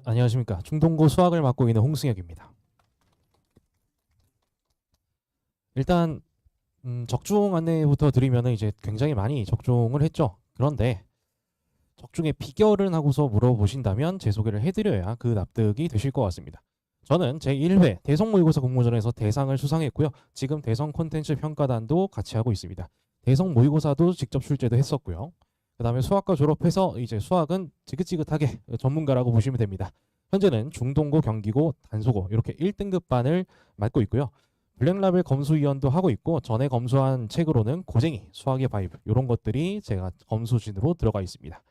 안녕하십니까. 중동고 수학을 맡고 있는 홍승혁입니다. 일단 적중 안내부터 드리면 이제 굉장히 많이 적중을 했죠. 그런데 적중의 비결은 하고서 물어보신다면 제 소개를 해드려야 그 납득이 되실 것 같습니다. 저는 제1회 대성 모의고사 공모전에서 대상을 수상했고요. 지금 대성 콘텐츠 평가단도 같이 하고 있습니다. 대성 모의고사도 직접 출제도 했었고요. 그 다음에 수학과 졸업해서 이제 수학은 지긋지긋하게 전문가라고 보시면 됩니다. 현재는 중동고, 경기고, 단소고 이렇게 1등급 반을 맡고 있고요. 블랙라벨 검수위원도 하고 있고 전에 검수한 책으로는 고쟁이, 수학의 바이블 이런 것들이 제가 검수진으로 들어가 있습니다.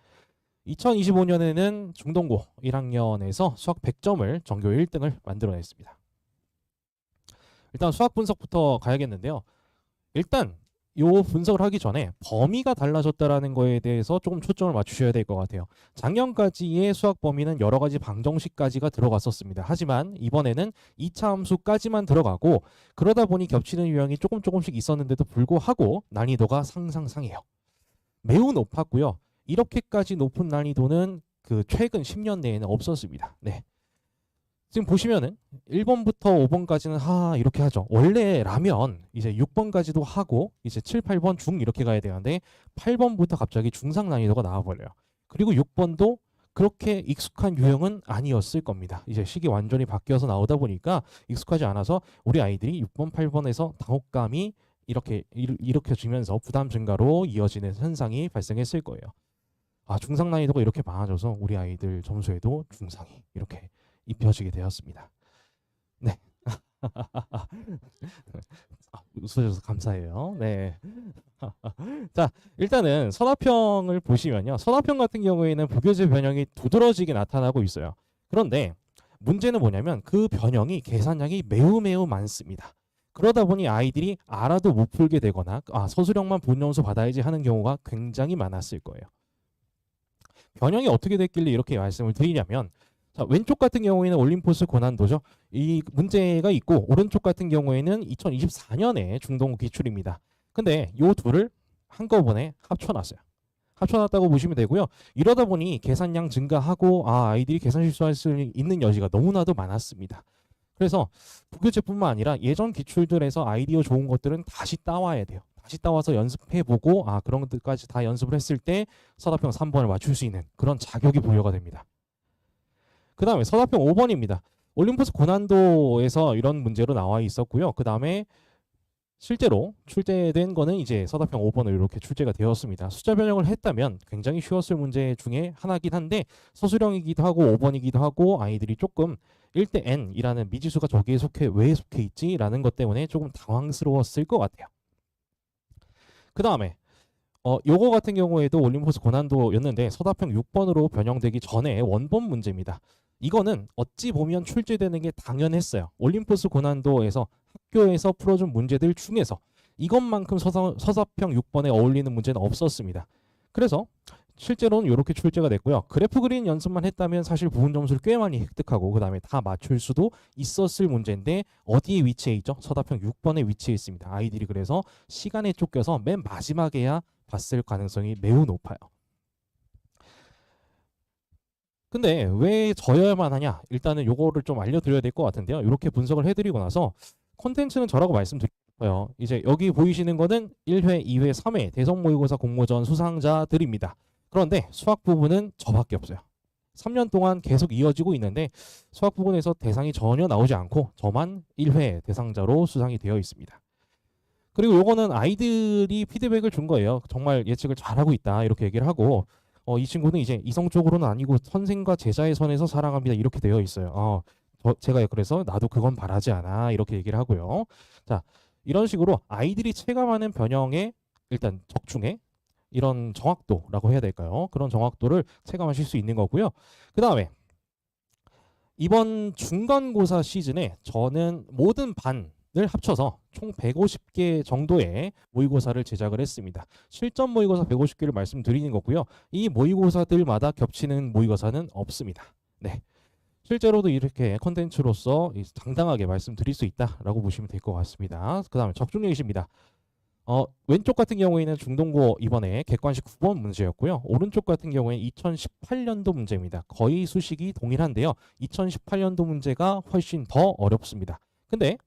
2025년에는 중동고 1학년에서 수학 100점을 전교 1등을 만들어냈습니다. 일단 수학 분석부터 가야겠는데요. 일단 요 분석을 하기 전에 범위가 달라졌다라는 거에 대해서 조금 초점을 맞추셔야 될 것 같아요. 작년까지의 수학 범위는 여러 가지 방정식까지가 들어갔었습니다. 하지만 이번에는 2차 함수까지만 들어가고 그러다 보니 겹치는 유형이 조금씩 있었는데도 불구하고 난이도가 상상상해요. 매우 높았고요. 이렇게까지 높은 난이도는 그 최근 10년 내에는 없었습니다. 네. 지금 보시면은 1번부터 5번까지는 이렇게 하죠. 원래라면 이제 6번까지도 하고 이제 7, 8번 중 이렇게 가야 되는데 8번부터 갑자기 중상 난이도가 나와버려요. 그리고 6번도 그렇게 익숙한 유형은 아니었을 겁니다. 이제 식이 완전히 바뀌어서 나오다 보니까 익숙하지 않아서 우리 아이들이 6번, 8번에서 당혹감이 이렇게 일으켜지면서 부담 증가로 이어지는 현상이 발생했을 거예요. 중상 난이도가 이렇게 많아져서 우리 아이들 점수에도 중상이 이렇게 입혀지게 되었습니다. 네. 웃어주셔서 감사해요. 네. 자, 일단은 선화평을 보시면요. 선화평 같은 경우에는 부교재 변형이 두드러지게 나타나고 있어요. 그런데 문제는 뭐냐면 그 변형이 계산량이 매우 많습니다. 그러다 보니 아이들이 알아도 못 풀게 되거나 서술형만 본점수 받아야지 하는 경우가 굉장히 많았을 거예요. 변형이 어떻게 됐길래 이렇게 말씀을 드리냐면 자, 왼쪽 같은 경우에는 올림포스 고난도죠. 이 문제가 있고 오른쪽 같은 경우에는 2024년에 중동고 기출입니다. 근데 이 둘을 한꺼번에 합쳐놨어요. 합쳐놨다고 보시면 되고요. 이러다 보니 계산량 증가하고 아이들이 계산 실수할 수 있는 여지가 너무나도 많았습니다. 그래서 부교재뿐만 아니라 예전 기출들에서 아이디어 좋은 것들은 다시 따와야 돼요. 다시 따와서 연습해보고 그런 것들까지 다 연습을 했을 때 서답형 3번을 맞출 수 있는 그런 자격이 부여가 됩니다. 그 다음에 서답형 5번입니다. 올림포스 고난도에서 이런 문제로 나와 있었고요. 그 다음에 실제로 출제된 거는 이제 서답형 5번으로 이렇게 출제가 되었습니다. 숫자 변형을 했다면 굉장히 쉬웠을 문제 중에 하나긴 한데 서술형이기도 하고 5번이기도 하고 아이들이 조금 1대 n이라는 미지수가 저기에 왜 속해 있지라는 것 때문에 조금 당황스러웠을 것 같아요. 그 다음에 요거 같은 경우에도 올림포스 고난도였는데 서답형 6번으로 변형되기 전에 원본 문제입니다. 이거는 어찌 보면 출제되는 게 당연했어요. 올림포스 고난도에서 학교에서 풀어준 문제들 중에서 이것만큼 서답형 6번에 어울리는 문제는 없었습니다. 그래서 실제로는 이렇게 출제가 됐고요. 그래프 그린 연습만 했다면 사실 부분 점수를 꽤 많이 획득하고 그 다음에 다 맞출 수도 있었을 문제인데 어디에 위치해 있죠? 서답형 6번에 위치해 있습니다. 아이들이 그래서 시간에 쫓겨서 맨 마지막에야 봤을 가능성이 매우 높아요. 근데 왜 저여야만 하냐? 일단은 요거를 좀 알려드려야 될 것 같은데요. 이렇게 분석을 해드리고 나서 콘텐츠는 저라고 말씀드릴게요. 이제 여기 보이시는 거는 1회, 2회, 3회 대성 모의고사 공모전 수상자들입니다. 그런데 수학 부분은 저밖에 없어요. 3년 동안 계속 이어지고 있는데 수학 부분에서 대상이 전혀 나오지 않고 저만 1회 대상자로 수상이 되어 있습니다. 그리고 요거는 아이들이 피드백을 준 거예요. 정말 예측을 잘하고 있다 이렇게 얘기를 하고 이 친구는 이제 이성적으로는 아니고 선생과 제자의 선에서 살아갑니다 이렇게 되어 있어요. 제가 그래서 나도 그건 바라지 않아 이렇게 얘기를 하고요. 자, 이런 식으로 아이들이 체감하는 변형의 일단 적중에 이런 정확도라고 해야 될까요? 그런 정확도를 체감하실 수 있는 거고요. 그 다음에 이번 중간고사 시즌에 저는 모든 반을 합쳐서 총 150개 정도의 모의고사를 제작을 했습니다. 실전 모의고사 150개를 말씀드리는 거고요. 이 모의고사들마다 겹치는 모의고사는 없습니다. 네. 실제로도 이렇게 컨텐츠로서 당당하게 말씀드릴 수 있다라고 보시면 될 것 같습니다. 그 다음에 적중률이십니다. 왼쪽 같은 경우에는 중동고 이번에 객관식 9번 문제였고요. 오른쪽 같은 경우에 2018년도 문제입니다. 거의 수식이 동일한데요. 2018년도 문제가 훨씬 더 어렵습니다. 근데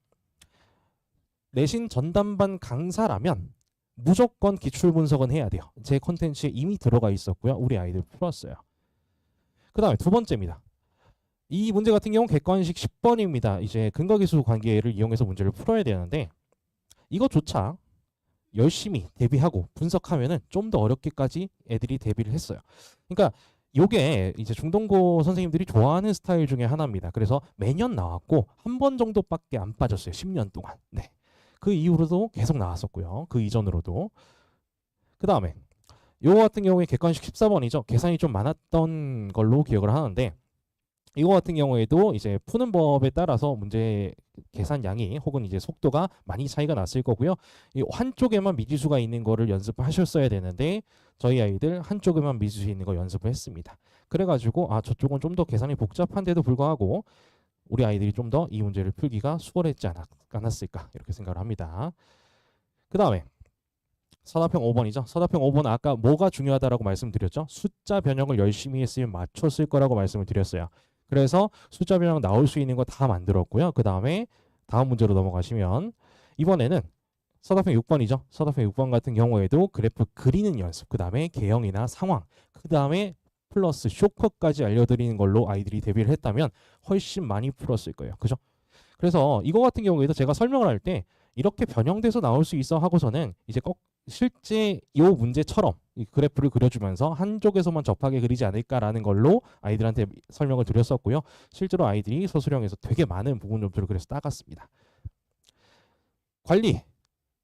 내신 전담반 강사라면 무조건 기출 분석은 해야 돼요. 제 컨텐츠에 이미 들어가 있었고요. 우리 아이들 풀었어요. 그 다음에 두 번째입니다. 이 문제 같은 경우는 객관식 10번입니다. 이제 근거기수 관계를 이용해서 문제를 풀어야 되는데 이것조차 열심히 대비하고 분석하면은 좀 더 어렵게까지 애들이 대비를 했어요. 그러니까 요게 이제 중동고 선생님들이 좋아하는 스타일 중에 하나입니다. 그래서 매년 나왔고 한 번 정도밖에 안 빠졌어요. 10년 동안. 네. 그 이후로도 계속 나왔었고요. 그 이전으로도. 그 다음에 요거 같은 경우에 객관식 14번이죠. 계산이 좀 많았던 걸로 기억을 하는데 이거 같은 경우에도 이제 푸는 법에 따라서 문제 계산 양이 혹은 이제 속도가 많이 차이가 났을 거고요. 이 한쪽에만 미지수가 있는 거를 연습하셨어야 되는데 저희 아이들 한쪽에만 미지수 있는 거 연습을 했습니다. 그래가지고 저쪽은 좀 더 계산이 복잡한데도 불구하고 우리 아이들이 좀 더 이 문제를 풀기가 수월했지 않았을까 이렇게 생각을 합니다. 그 다음에 서답형 5번이죠. 서답형 5번은 아까 뭐가 중요하다라고 말씀드렸죠. 숫자 변형을 열심히 했으면 맞췄을 거라고 말씀을 드렸어요. 그래서 숫자 변형 나올 수 있는 거 다 만들었고요. 그 다음에 다음 문제로 넘어가시면 이번에는 서답형 6번이죠. 서답형 6번 같은 경우에도 그래프 그리는 연습, 그 다음에 개형이나 상황, 그 다음에 플러스 쇼커까지 알려드리는 걸로 아이들이 대비를 했다면 훨씬 많이 풀었을 거예요. 그죠? 그래서 이거 같은 경우에도 제가 설명을 할 때 이렇게 변형돼서 나올 수 있어 하고서는 이제 꼭 실제 이 문제처럼 이 그래프를 그려주면서 한쪽에서만 접하게 그리지 않을까라는 걸로 아이들한테 설명을 드렸었고요. 실제로 아이들이 서술형에서 되게 많은 부분 점수를 그래서 따갔습니다. 관리.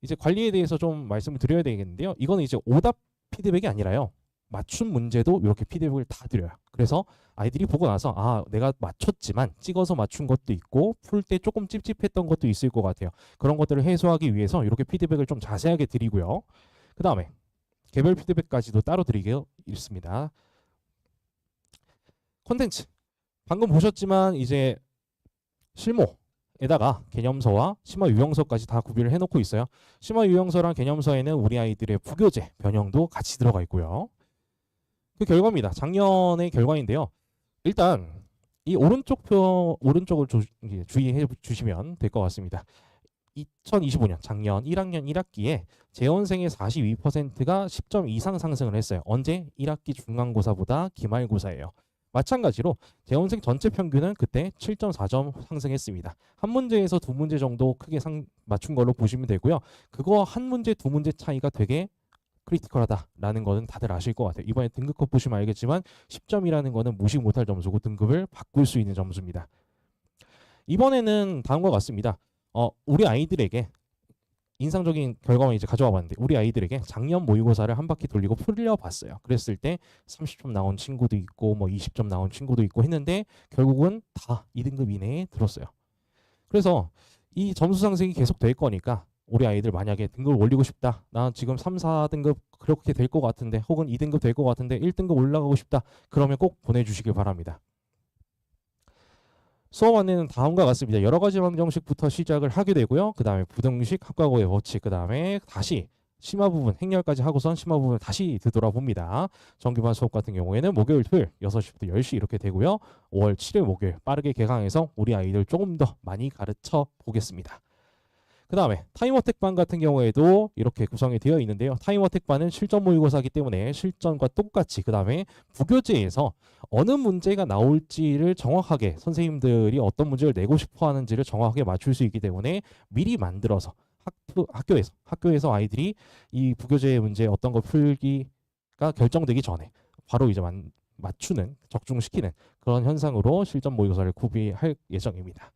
이제 관리에 대해서 좀 말씀을 드려야 되겠는데요. 이거는 이제 오답 피드백이 아니라요. 맞춤 문제도 이렇게 피드백을 다 드려요. 그래서 아이들이 보고 나서 내가 맞췄지만 찍어서 맞춘 것도 있고 풀 때 조금 찝찝했던 것도 있을 것 같아요. 그런 것들을 해소하기 위해서 이렇게 피드백을 좀 자세하게 드리고요. 그 다음에 개별 피드백까지도 따로 드리게 있습니다. 콘텐츠 방금 보셨지만 이제 실무에다가 개념서와 심화 유형서까지 다 구비를 해놓고 있어요. 심화 유형서랑 개념서에는 우리 아이들의 부교재 변형도 같이 들어가 있고요. 그 결과입니다. 작년의 결과인데요. 일단 이 오른쪽을 주의해 주시면 될 것 같습니다. 2025년 작년 1학년 1학기에 재원생의 42%가 10점 이상 상승을 했어요. 언제? 1학기 중간고사보다 기말고사예요. 마찬가지로 재원생 전체 평균은 그때 7.4점 상승했습니다. 한 문제에서 두 문제 정도 크게 맞춘 걸로 보시면 되고요. 그거 한 문제, 두 문제 차이가 되게 크리티컬하다라는 거는 다들 아실 것 같아요. 이번에 등급컷 보시면 알겠지만 10점이라는 거는 무시 못할 점수고 등급을 바꿀 수 있는 점수입니다. 이번에는 다음과 같습니다. 우리 아이들에게 인상적인 결과만 이제 가져와 봤는데 우리 아이들에게 작년 모의고사를 한 바퀴 돌리고 풀려봤어요. 그랬을 때 30점 나온 친구도 있고 뭐 20점 나온 친구도 있고 했는데 결국은 다 2등급 이내에 들었어요. 그래서 이 점수 상승이 계속 될 거니까 우리 아이들 만약에 등급을 올리고 싶다. 나 지금 3, 4등급 그렇게 될 것 같은데 혹은 2등급 될 것 같은데 1등급 올라가고 싶다. 그러면 꼭 보내주시길 바랍니다. 수업 안내는 다음과 같습니다. 여러 가지 방정식부터 시작을 하게 되고요. 그 다음에 부등식, 합과고의 법칙, 그 다음에 다시 심화 부분, 행렬까지 하고선 심화 부분을 다시 되돌아봅니다. 정규반 수업 같은 경우에는 목요일, 토요일 6시부터 10시 이렇게 되고요. 5월 7일 목요일 빠르게 개강해서 우리 아이들 조금 더 많이 가르쳐 보겠습니다. 그 다음에 타임어택반 같은 경우에도 이렇게 구성이 되어 있는데요. 타임어택반은 실전 모의고사이기 때문에 실전과 똑같이 그 다음에 부교재에서 어느 문제가 나올지를 정확하게 선생님들이 어떤 문제를 내고 싶어 하는지를 정확하게 맞출 수 있기 때문에 미리 만들어서 학교에서 아이들이 이 부교재 문제 어떤 거 풀기가 결정되기 전에 바로 이제 맞추는 적중시키는 그런 현상으로 실전 모의고사를 구비할 예정입니다.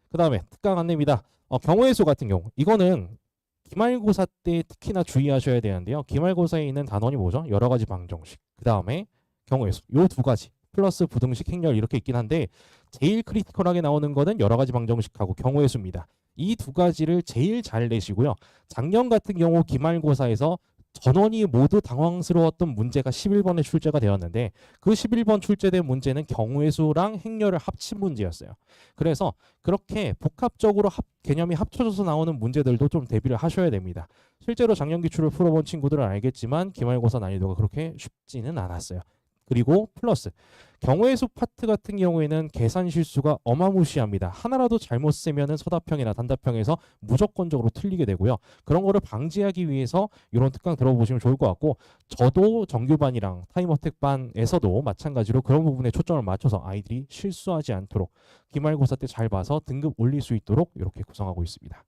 그 다음에 특강 안내입니다. 경우의 수 같은 경우 이거는 기말고사 때 특히나 주의하셔야 되는데요. 기말고사에 있는 단원이 뭐죠? 여러 가지 방정식. 그 다음에 경우의 수. 요 두 가지. 플러스 부등식, 행렬 이렇게 있긴 한데 제일 크리티컬하게 나오는 거는 여러 가지 방정식하고 경우의 수입니다. 이 두 가지를 제일 잘 내시고요. 작년 같은 경우 기말고사에서 전원이 모두 당황스러웠던 문제가 11번에 출제가 되었는데 그 11번 출제된 문제는 경우의 수랑 행렬을 합친 문제였어요. 그래서 그렇게 복합적으로 개념이 합쳐져서 나오는 문제들도 좀 대비를 하셔야 됩니다. 실제로 작년 기출을 풀어본 친구들은 알겠지만 기말고사 난이도가 그렇게 쉽지는 않았어요. 그리고 플러스 경우의 수 파트 같은 경우에는 계산 실수가 어마무시합니다. 하나라도 잘못 쓰면은 서답형이나 단답형에서 무조건적으로 틀리게 되고요. 그런 거를 방지하기 위해서 이런 특강 들어보시면 좋을 것 같고, 저도 정규반이랑 타임어택반에서도 마찬가지로 그런 부분에 초점을 맞춰서 아이들이 실수하지 않도록 기말고사 때 잘 봐서 등급 올릴 수 있도록 이렇게 구성하고 있습니다.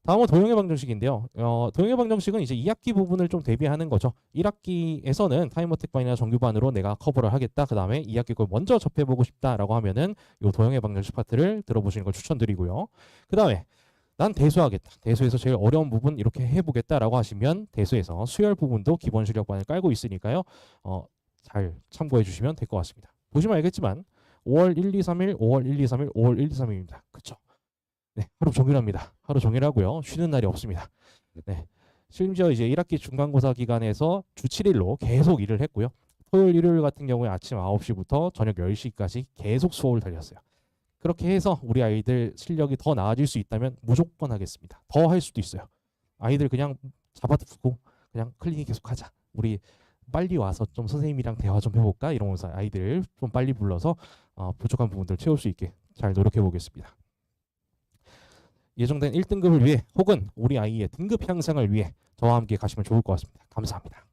다음은 도형의 방정식인데요. 도형의 방정식은 이제 2학기 부분을 좀 대비하는 거죠. 1학기에서는 타임어택반이나 정규반으로 내가 커버를 하겠다. 그 다음에 2학기 걸 먼저 접해보고 싶다라고 하면은 이 도형의 방정식 파트를 들어보시는 걸 추천드리고요. 그 다음에 난 대수하겠다. 대수에서 제일 어려운 부분 이렇게 해보겠다라고 하시면 대수에서 수열 부분도 기본 실력반을 깔고 있으니까요. 잘 참고해 주시면 될 것 같습니다. 보시면 알겠지만 5월 1, 2, 3일, 5월 1, 2, 3일, 5월 1, 2, 3일입니다. 그렇죠? 네, 하루 종일 합니다. 하루 종일 하고요. 쉬는 날이 없습니다. 네. 심지어 이제 1학기 중간고사 기간에서 주 7일로 계속 일을 했고요. 토요일, 일요일 같은 경우에 아침 9시부터 저녁 10시까지 계속 수업을 달렸어요. 그렇게 해서 우리 아이들 실력이 더 나아질 수 있다면 무조건 하겠습니다. 더 할 수도 있어요. 아이들 그냥 잡아두고 그냥 클리닉 계속 하자. 우리 빨리 와서 좀 선생님이랑 대화 좀 해볼까? 이러면서 아이들 좀 빨리 불러서 부족한 부분들 채울 수 있게 잘 노력해 보겠습니다. 예정된 1등급을 위해 혹은 우리 아이의 등급 향상을 위해 저와 함께 가시면 좋을 것 같습니다. 감사합니다.